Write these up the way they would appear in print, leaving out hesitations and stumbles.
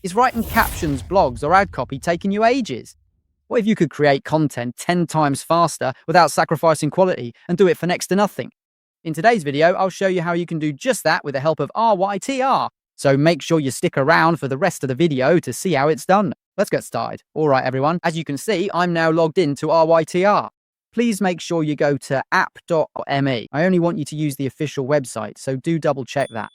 Is writing captions, blogs, or ad copy taking you ages? What if you could create content 10 times faster without sacrificing quality and do it for next to nothing? In today's video, I'll show you how you can do just that with the help of RYTR. So make sure you stick around for the rest of the video to see how it's done. Let's get started. All right, everyone. As you can see, I'm now logged into RYTR. Please make sure you go to app.me. I only want you to use the official website, so do double check that.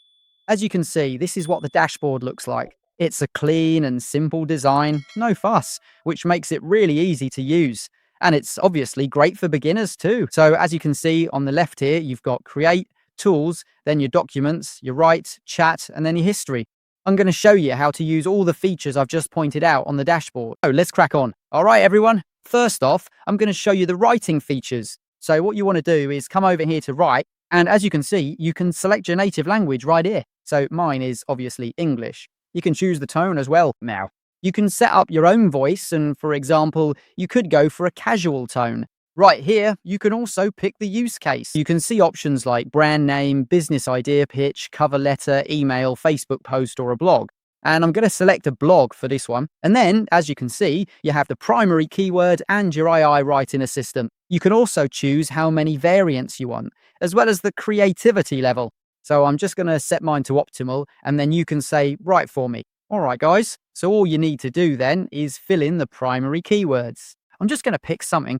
As you can see, this is what the dashboard looks like. It's a clean and simple design, no fuss, which makes it really easy to use. And it's obviously great for beginners too. So as you can see on the left here, you've got Create, Tools, then your Documents, your Write, Chat, and then your History. I'm going to show you how to use all the features I've just pointed out on the dashboard. So let's crack on. All right, everyone. First off, I'm going to show you the writing features. So what you want to do is come over here to Write. And as you can see, you can select your native language right here. So mine is obviously English. You can choose the tone as well now. You can set up your own voice, and for example, you could go for a casual tone. Right here, you can also pick the use case. You can see options like brand name, business idea pitch, cover letter, email, Facebook post, or a blog. And I'm going to select a blog for this one. And then, as you can see, you have the primary keyword and your AI writing assistant. You can also choose how many variants you want, as well as the creativity level. So I'm just going to set mine to optimal, and then you can say, write for me. All right, guys. So all you need to do then is fill in the primary keywords. I'm just going to pick something.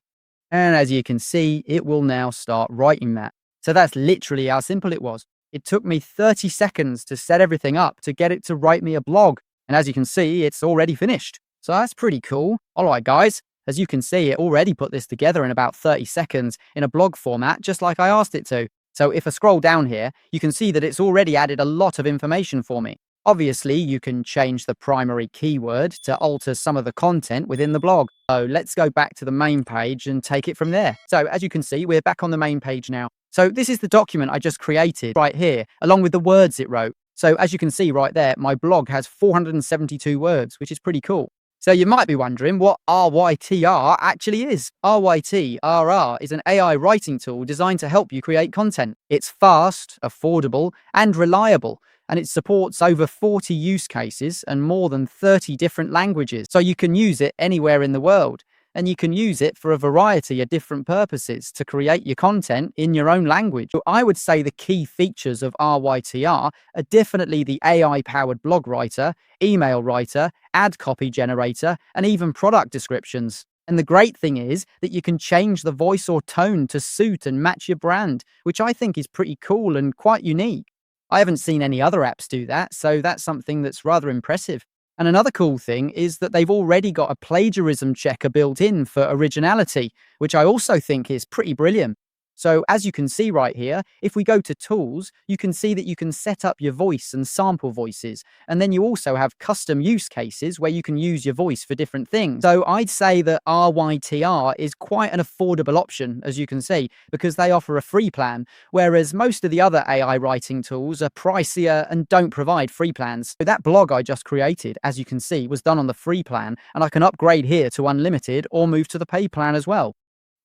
And as you can see, it will now start writing that. So that's literally how simple it was. It took me 30 seconds to set everything up to get it to write me a blog. And as you can see, it's already finished. So that's pretty cool. All right, guys. As you can see, it already put this together in about 30 seconds in a blog format, just like I asked it to. So if I scroll down here, you can see that it's already added a lot of information for me. Obviously, you can change the primary keyword to alter some of the content within the blog. So let's go back to the main page and take it from there. So as you can see, we're back on the main page now. So this is the document I just created right here, along with the words it wrote. So as you can see right there, my blog has 472 words, which is pretty cool. So you might be wondering what RYTR actually is. RYTR is an AI writing tool designed to help you create content. It's fast, affordable, and reliable. And it supports over 40 use cases and more than 30 different languages. So you can use it anywhere in the world. And you can use it for a variety of different purposes to create your content in your own language. So I would say the key features of RYTR are definitely the AI-powered blog writer, email writer, ad copy generator, and even product descriptions. And the great thing is that you can change the voice or tone to suit and match your brand, which I think is pretty cool and quite unique. I haven't seen any other apps do that, so that's something that's rather impressive. And another cool thing is that they've already got a plagiarism checker built in for originality, which I also think is pretty brilliant. So as you can see right here, if we go to Tools, you can see that you can set up your voice and sample voices. And then you also have custom use cases where you can use your voice for different things. So I'd say that RYTR is quite an affordable option, as you can see, because they offer a free plan, whereas most of the other AI writing tools are pricier and don't provide free plans. So that blog I just created, as you can see, was done on the free plan, and I can upgrade here to unlimited or move to the paid plan as well.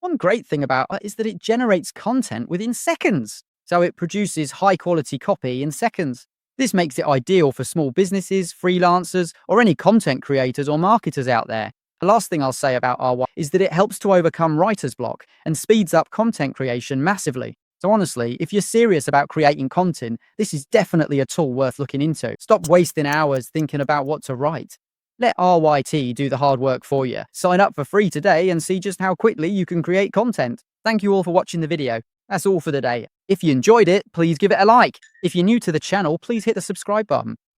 One great thing about it is that it generates content within seconds. So it produces high quality copy in seconds. This makes it ideal for small businesses, freelancers, or any content creators or marketers out there. The last thing I'll say about RY is that it helps to overcome writer's block and speeds up content creation massively. So honestly, if you're serious about creating content, this is definitely a tool worth looking into. Stop wasting hours thinking about what to write. Let RYT do the hard work for you. Sign up for free today and see just how quickly you can create content. Thank you all for watching the video. That's all for today. If you enjoyed it, please give it a like. If you're new to the channel, please hit the subscribe button.